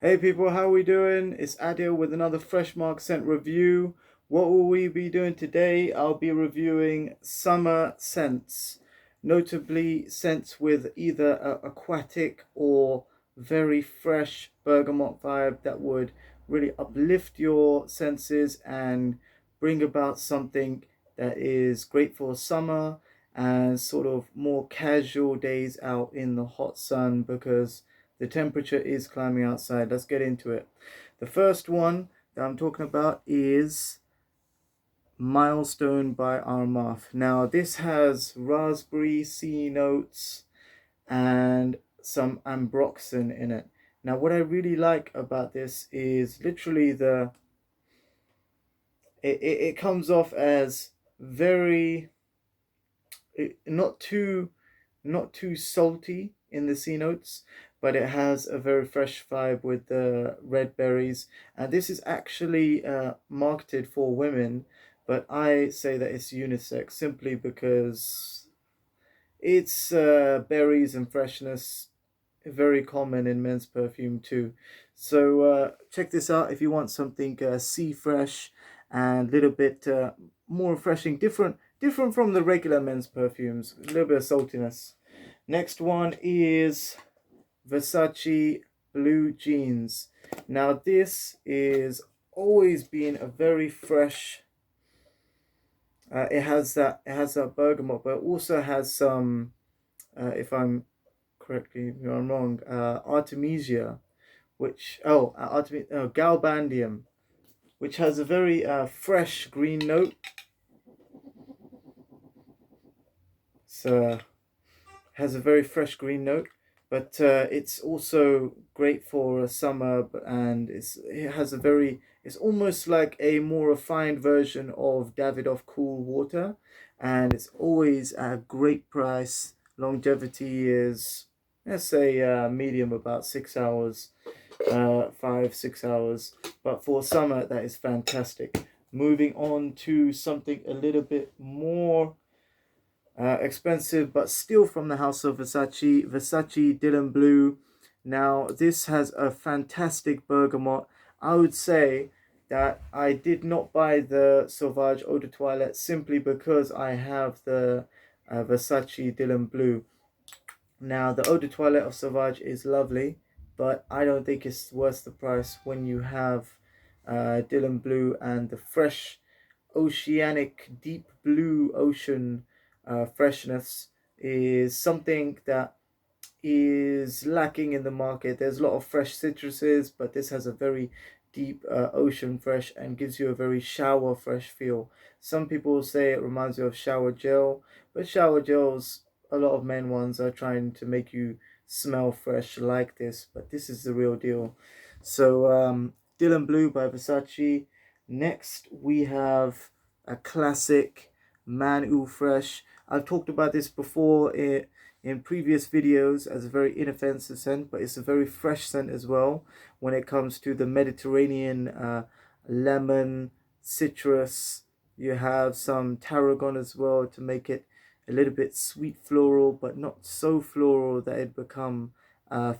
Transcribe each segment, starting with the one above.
Hey people, how we doing? It's Adil with another Fresh Mark scent review. What will we be doing today? I'll be reviewing summer scents, notably scents with either a aquatic or very fresh bergamot vibe that would really uplift your senses and bring about something that is great for summer and sort of more casual days out in the hot sun because the temperature is climbing outside. Let's get into it. The first one that I'm talking about is Milestone by Armaf. Now, this has raspberry C notes and some ambroxan in it. Now, what I really like about this is literally it comes off as very not too salty in the C notes, but it has a very fresh vibe with the red berries. And this is actually marketed for women, but I say that it's unisex simply because it's berries and freshness very common in men's perfume too. So check this out if you want something sea fresh and a little bit more refreshing, different from the regular men's perfumes, a little bit of saltiness. Next one is Versace Blue Jeans. Now this is always been a very fresh. It has that bergamot, but it also has some. If I'm correctly, if I'm wrong. Artemisia, Galbandium, which has a very fresh green note. So has a very fresh green note, but it's also great for summer, and it has a very it's almost like a more refined version of Davidoff Cool Water, and it's always at a great price. Longevity is, let's say, medium, about 6 hours, 5 6 hours, but for summer that is fantastic. Moving on to something a little bit more expensive, but still from the house of Versace Dylan Blue. Now, this has a fantastic bergamot. I would say that I did not buy the Sauvage Eau de Toilette simply because I have the Versace Dylan Blue. Now, the Eau de Toilette of Sauvage is lovely, but I don't think it's worth the price when you have Dylan Blue and the fresh oceanic deep blue ocean freshness is something that is lacking in the market. There's a lot of fresh citruses, but this has a very deep ocean fresh and gives you a very shower fresh feel. Some people say it reminds you of shower gel, but shower gels, a lot of men ones are trying to make you smell fresh like this, but this is the real deal. So Dylan Blue by Versace. Next we have a classic Man Eau Fresh. I've talked about this before in previous videos as a very inoffensive scent, but it's a very fresh scent as well when it comes to the Mediterranean lemon, citrus. You have some tarragon as well to make it a little bit sweet floral, but not so floral that it become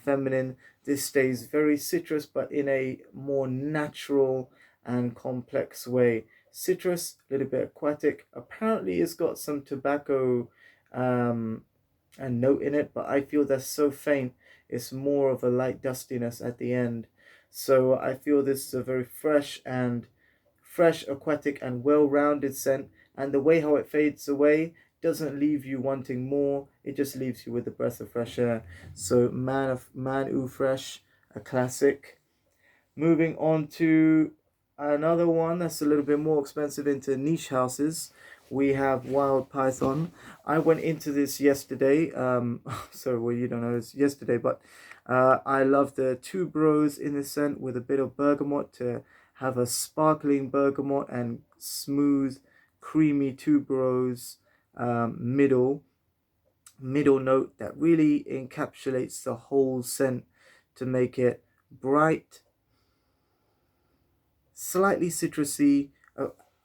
feminine. This stays very citrus, but in a more natural and complex way. Citrus, a little bit aquatic. Apparently, it's got some tobacco a note in it, but I feel that's so faint. It's more of a light dustiness at the end. So I feel this is a very fresh, aquatic, and well-rounded scent. And the way how it fades away doesn't leave you wanting more. It just leaves you with a breath of fresh air. So Man Ooh Fresh, a classic. Moving on to another one that's a little bit more expensive into niche houses. We have Wild Python. I went into this yesterday. So well, you don't know it's yesterday, but I love the tuberose in the scent with a bit of bergamot to have a sparkling bergamot and smooth, creamy tuberose middle note that really encapsulates the whole scent to make it bright, slightly citrusy.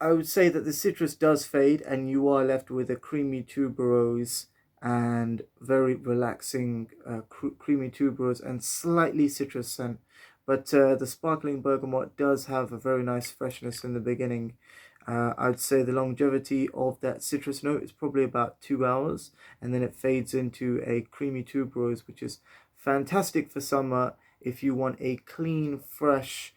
I would say that the citrus does fade and you are left with a creamy tuberose and very relaxing creamy tuberose and slightly citrus scent. But the sparkling bergamot does have a very nice freshness in the beginning. I'd say the longevity of that citrus note is probably about 2 hours, and then it fades into a creamy tuberose, which is fantastic for summer if you want a clean, fresh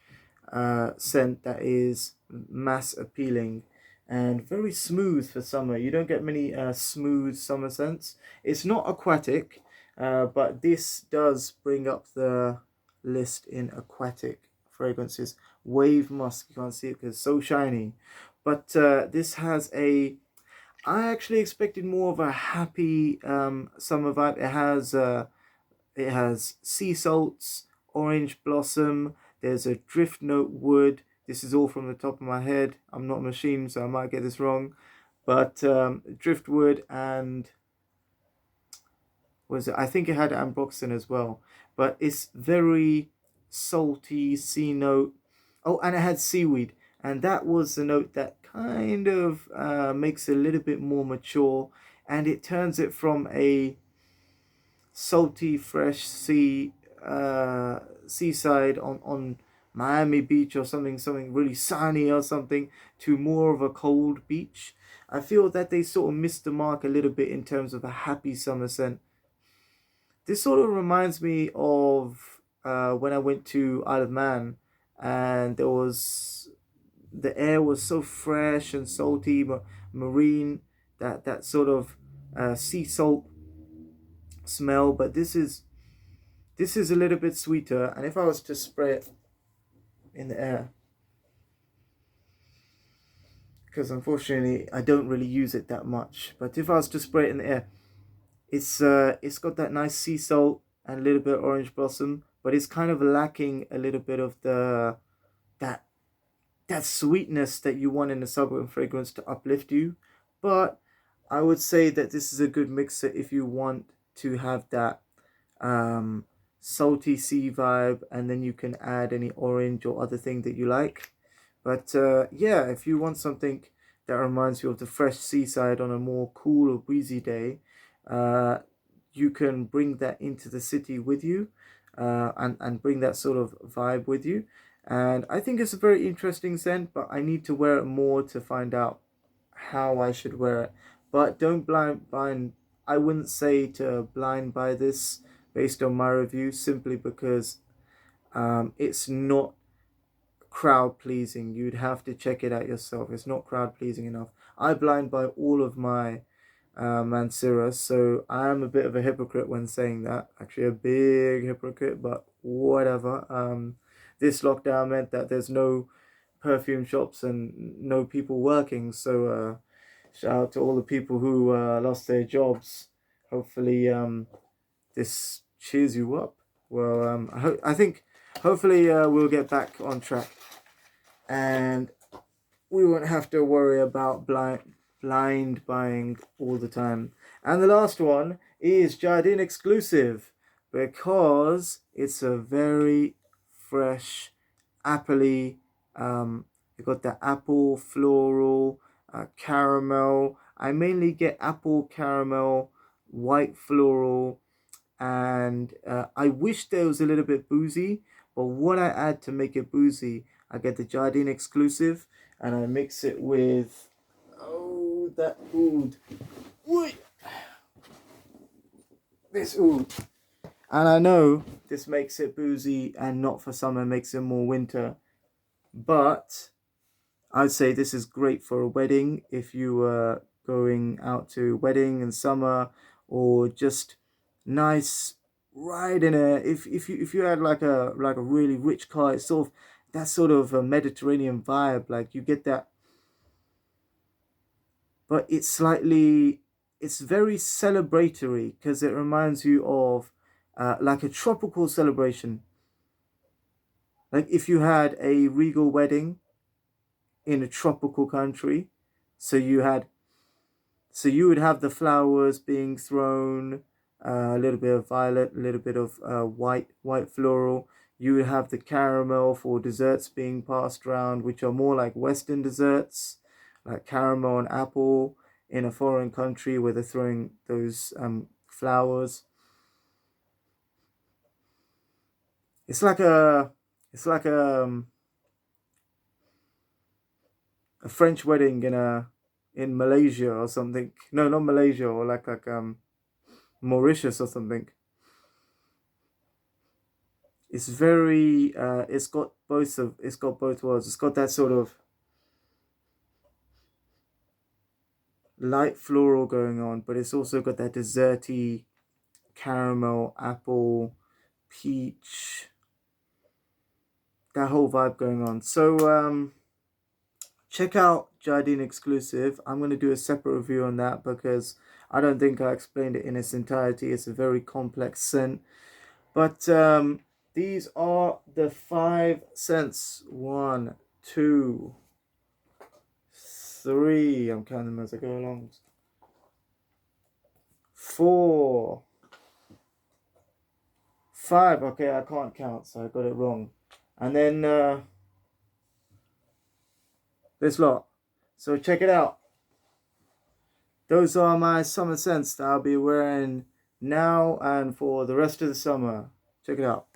scent that is mass appealing and very smooth for summer. You don't get many smooth summer scents. It's not aquatic, but this does bring up the list in aquatic fragrances. Wave musk, you can't see it because it's so shiny. But this has a. I actually expected more of a happy summer vibe. It has sea salts, orange blossom. There's a drift note wood. This is all from the top of my head. I'm not a machine, so I might get this wrong. But driftwood and was it? I think it had ambroxan as well. But it's very salty sea note. Oh, and it had seaweed, and that was the note that kind of makes it a little bit more mature, and it turns it from a salty, fresh seaside on Miami Beach or something really sunny or something to more of a cold beach. I feel that they sort of missed the mark a little bit in terms of a happy summer scent. This sort of reminds me of when I went to Isle of Man, and the air was so fresh and salty, marine, that sort of sea salt smell. But this is a little bit sweeter, and if I was to spray it in the air, because unfortunately I don't really use it that much, but if I was to spray it in the air, it's got that nice sea salt and a little bit of orange blossom, but it's kind of lacking a little bit of the that that sweetness that you want in a suburban fragrance to uplift you. But I would say that this is a good mixer if you want to have that um, salty sea vibe, and then you can add any orange or other thing that you like. But yeah, if you want something that reminds you of the fresh seaside on a more cool or breezy day, uh, you can bring that into the city with you, and bring that sort of vibe with you. And I think it's a very interesting scent, but I need to wear it more to find out how I should wear it. But don't blind. I wouldn't say to blind buy this based on my review, simply because it's not crowd pleasing. You'd have to check it out yourself. It's not crowd pleasing enough. I blind buy all of my Mansura, so I am a bit of a hypocrite when saying that. Actually, a big hypocrite, but whatever. This lockdown meant that there's no perfume shops and no people working, so shout out to all the people who lost their jobs. Hopefully, this cheers you up. Well, I think hopefully we'll get back on track, and we won't have to worry about blind buying all the time. And the last one is Jardin Exclusive, because it's a very fresh, appley. You got the apple, floral, caramel. I mainly get apple, caramel, white floral, and I wish there was a little bit boozy. But what I add to make it boozy, I get the Jardin Exclusive, and I mix it with that oud. Wait, this oud. And I know this makes it boozy and not for summer, makes it more winter. But I'd say this is great for a wedding if you were going out to a wedding in summer, or just nice ride in a if you had like a really rich car. It's sort of that sort of a Mediterranean vibe. Like you get that, but it's very celebratory because it reminds you of like a tropical celebration. Like if you had a regal wedding in a tropical country, so you would have the flowers being thrown, a little bit of violet, a little bit of white floral. You would have the caramel for desserts being passed around, which are more like Western desserts, like caramel and apple in a foreign country where they're throwing those flowers. It's like a It's like a French wedding in Malaysia or something. No, not Malaysia, or like Mauritius or something. It's very it's got both worlds. It's got that sort of light floral going on, but it's also got that desserty caramel, apple, peach, that whole vibe going on. So check out Jardin Exclusive. I'm going to do a separate review on that because I don't think I explained it in its entirety. It's a very complex scent. But these are the 5 scents. 1, 2, 3. I'm counting them as I go along. 4, 5. Okay, I can't count, so I got it wrong. And then this lot. So check it out. Those are my summer scents that I'll be wearing now and for the rest of the summer. Check it out.